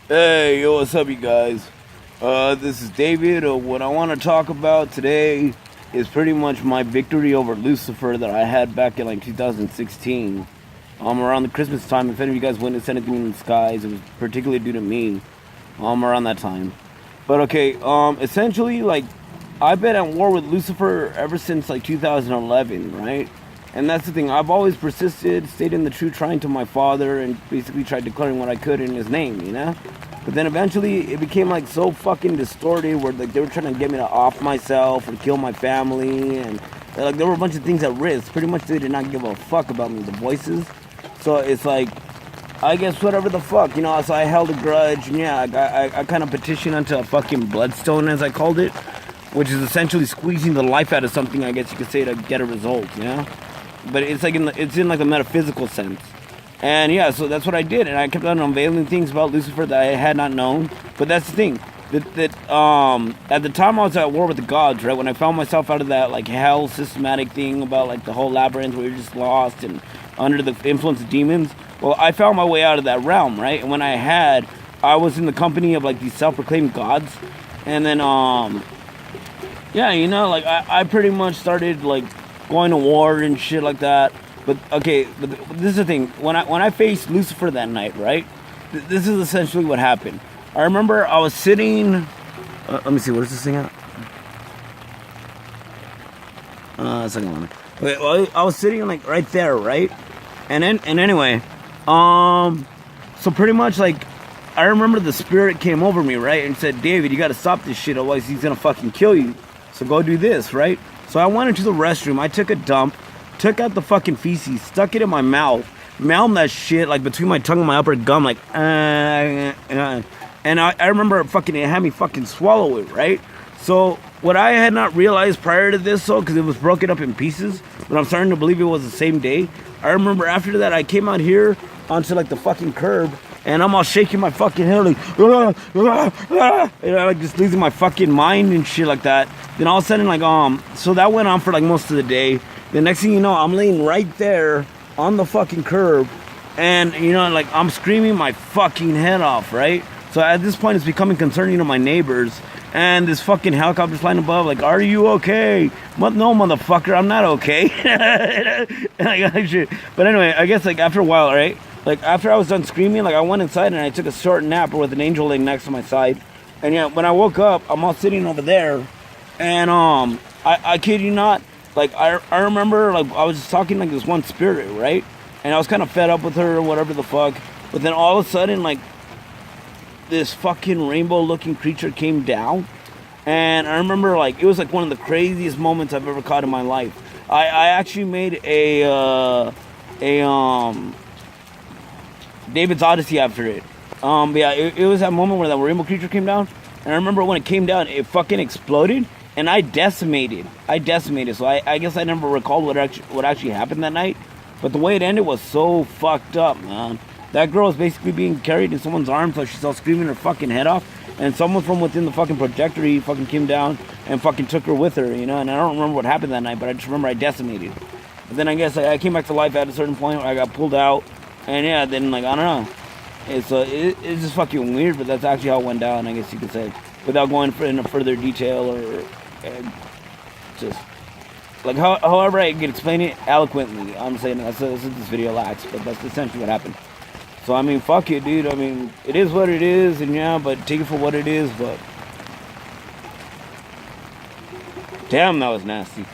Hey, yo, what's up, you guys? This is David. What I want to talk about today is pretty much my victory over Lucifer that I had back in like 2016. Around the Christmas time. If any of you guys witnessed anything in the skies, it was particularly due to me. Around that time. But okay, essentially, like, I've been at war with Lucifer ever since like 2011, right? And that's the thing. I've always persisted, stayed in the true trying to my father, and basically tried declaring what I could in his name, you know? But then eventually it became like so fucking distorted where like they were trying to get me to off myself or kill my family, and like there were a bunch of things at risk. Pretty much they did not give a fuck about me, the voices. So it's like, I guess whatever the fuck, you know, so I held a grudge, and yeah, I kind of petitioned onto a fucking bloodstone, as I called it, which is essentially squeezing the life out of something, I guess you could say, to get a result, you know? But it's like it's in like a metaphysical sense. And yeah, so that's what I did, and I kept on unveiling things about Lucifer that I had not known. But that's the thing, that at the time I was at war with the gods, right? When I found myself out of that like hell systematic thing about like the whole labyrinth where you're just lost and under the influence of demons. Well, I found my way out of that realm, right? And when I was in the company of like these self-proclaimed gods, and then yeah, you know, like I pretty much started like going to war and shit like that. But okay, but this is the thing. When I faced Lucifer that night, right? This is essentially what happened. I remember I was sitting. Let me see. What is this thing at? Second one. Okay, well, I was sitting like right there, right? And anyway, so pretty much like, I remember the spirit came over me, right, and said, "David, you got to stop this shit, otherwise he's gonna fucking kill you. So go do this, right?" So I went into the restroom. I took a dump. Took out the fucking feces, stuck it in my mouth, mouthed that shit like between my tongue and my upper gum, like, and I remember fucking it had me fucking swallow it, right? So what I had not realized prior to this, though, because it was broken up in pieces, but I'm starting to believe it was the same day. I remember after that I came out here onto like the fucking curb, and I'm all shaking my fucking head like, you know, like just losing my fucking mind and shit like that. Then all of a sudden, like, so that went on for like most of the day. The next thing you know, I'm laying right there on the fucking curb, and you know, like I'm screaming my fucking head off, right? So at this point, it's becoming concerning to my neighbors, and this fucking helicopter's flying above, like, "Are you okay?" No, motherfucker, I'm not okay. But anyway, I guess like after a while, right? Like after I was done screaming, like I went inside and I took a short nap with an angel laying next to my side, and yeah, when I woke up, I'm all sitting over there, and I kid you not. Like, I remember, like, I was just talking, like, this one spirit, right? And I was kind of fed up with her or whatever the fuck. But then all of a sudden, like, this fucking rainbow-looking creature came down. And I remember, like, it was, like, one of the craziest moments I've ever caught in my life. I actually made a David's Odyssey after it. But yeah, it was that moment where that rainbow creature came down. And I remember when it came down, it fucking exploded. And I decimated. So I guess I never recalled what actually happened that night. But the way it ended was so fucked up, man. That girl was basically being carried in someone's arms, so she's all screaming her fucking head off. And someone from within the fucking projector, he fucking came down and fucking took her with her, you know. And I don't remember what happened that night, but I just remember I decimated. But then I guess I came back to life at a certain point where I got pulled out. And yeah, then like, I don't know. It's just fucking weird, but that's actually how it went down, I guess you could say. Without going into further detail or... And just like however I can explain it eloquently, I'm saying that's what this video lacks, but that's essentially what happened. So I mean, fuck it, dude. I mean, it is what it is, and yeah, but take it for what it is. But damn, that was nasty.